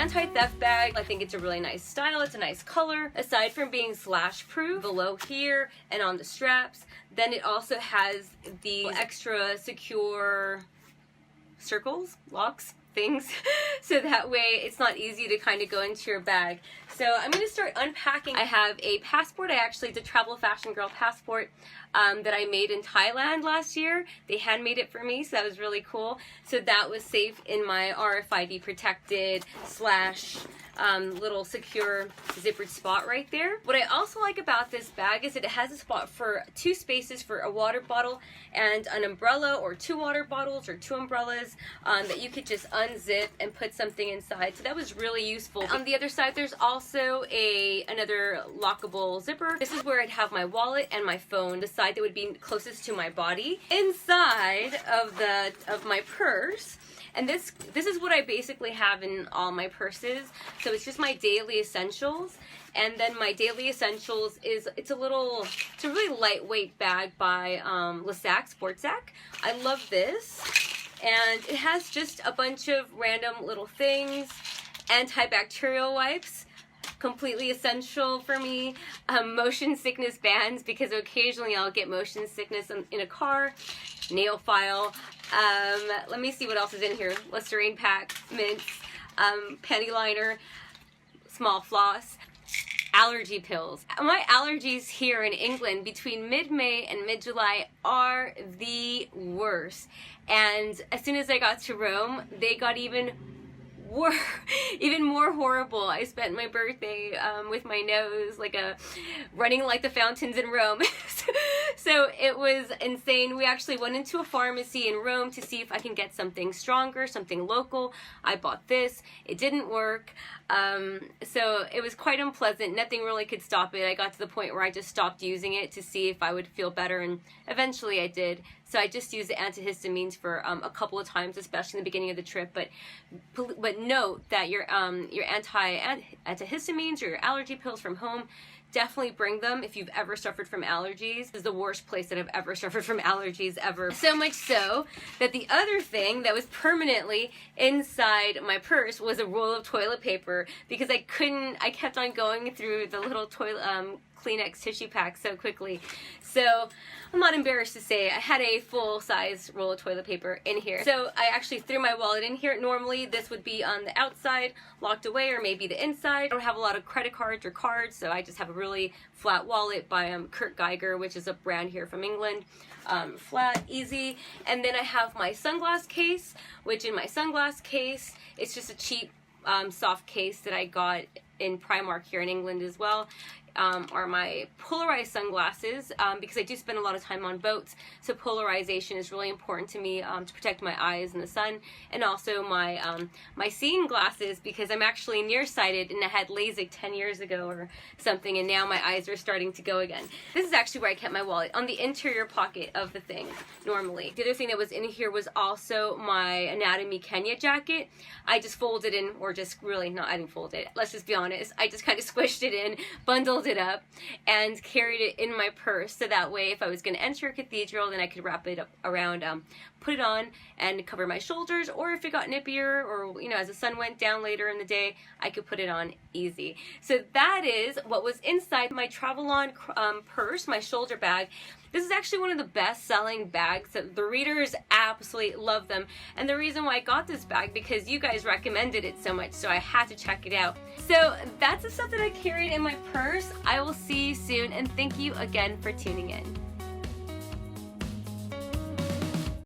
anti-theft bag. I think it's a really nice style. It's a nice color. Aside from being slash proof below here and on the straps, then it also has the extra secure circles, locks, things, so that way it's not easy to kind of go into your bag. So I'm going to start unpacking. I have a passport. I actually did travel fashion girl passport that I made in Thailand last year. They handmade it for me, so that was really cool. So that was safe in my RFID protected slash little secure zippered spot right there. What I also like about this bag is that it has a spot for 2 spaces for a water bottle and an umbrella, or 2 water bottles or 2 umbrellas that you could just unzip and put something inside. So that was really useful. On the other side, there's also another lockable zipper. This is where I'd have my wallet and my phone, the side that would be closest to my body. Inside of my purse, and this is what I basically have in all my purses. So it's just my daily essentials. And then my daily essentials it's a really lightweight bag by Luggage Sports Sack. I love this. And it has just a bunch of random little things. Antibacterial wipes, completely essential for me. Motion sickness bands, because occasionally I'll get motion sickness in a car. Nail file. Let me see what else is in here. Listerine pack, mints, panty liner, small floss, allergy pills. My allergies here in England between mid-May and mid-July are the worst. And as soon as I got to Rome, they got even more horrible. I spent my birthday with my nose running like the fountains in Rome. So it was insane. We actually went into a pharmacy in Rome to see if I can get something stronger, something local. I bought this. It didn't work. So it was quite unpleasant. Nothing really could stop it. I got to the point where I just stopped using it to see if I would feel better, and eventually I did. So I just used the antihistamines for a couple of times, especially in the beginning of the trip. But note that your antihistamines or your allergy pills from home, definitely bring them if you've ever suffered from allergies. This is the worst place that I've ever suffered from allergies ever. So much so that the other thing that was permanently inside my purse was a roll of toilet paper, because I kept on going through the little Kleenex tissue pack so quickly. So I'm not embarrassed to say I had a full-size roll of toilet paper in here. So I actually threw my wallet in here. Normally this would be on the outside, locked away, or maybe the inside. I don't have a lot of credit cards or cards, so I just have a really flat wallet by Kurt Geiger, which is a brand here from England. Flat, easy. And then I have my sunglass case, which in my sunglass case, it's just a cheap soft case that I got in Primark here in England as well. Are my polarized sunglasses, because I do spend a lot of time on boats, so polarization is really important to me to protect my eyes in the sun. And also my my seeing glasses, because I'm actually nearsighted and I had LASIK 10 years ago or something, and now my eyes are starting to go again. This is actually where I kept my wallet, on the interior pocket of the thing normally. The other thing that was in here was also my Anatomy Kenya jacket. I just folded in, or just really, no, I didn't fold it, let's just be honest. I just kind of squished it in, bundled it up, and carried it in my purse, so that way if I was going to enter a cathedral, then I could wrap it up around, put it on and cover my shoulders, or if it got nippier, or as the sun went down later in the day, I could put it on easy. So that is what was inside my travel-on purse, my shoulder bag. This is actually one of the best-selling bags. The readers absolutely love them. And the reason why I got this bag, because you guys recommended it so much, so I had to check it out. So that's the stuff that I carried in my purse. I will see you soon, and thank you again for tuning in.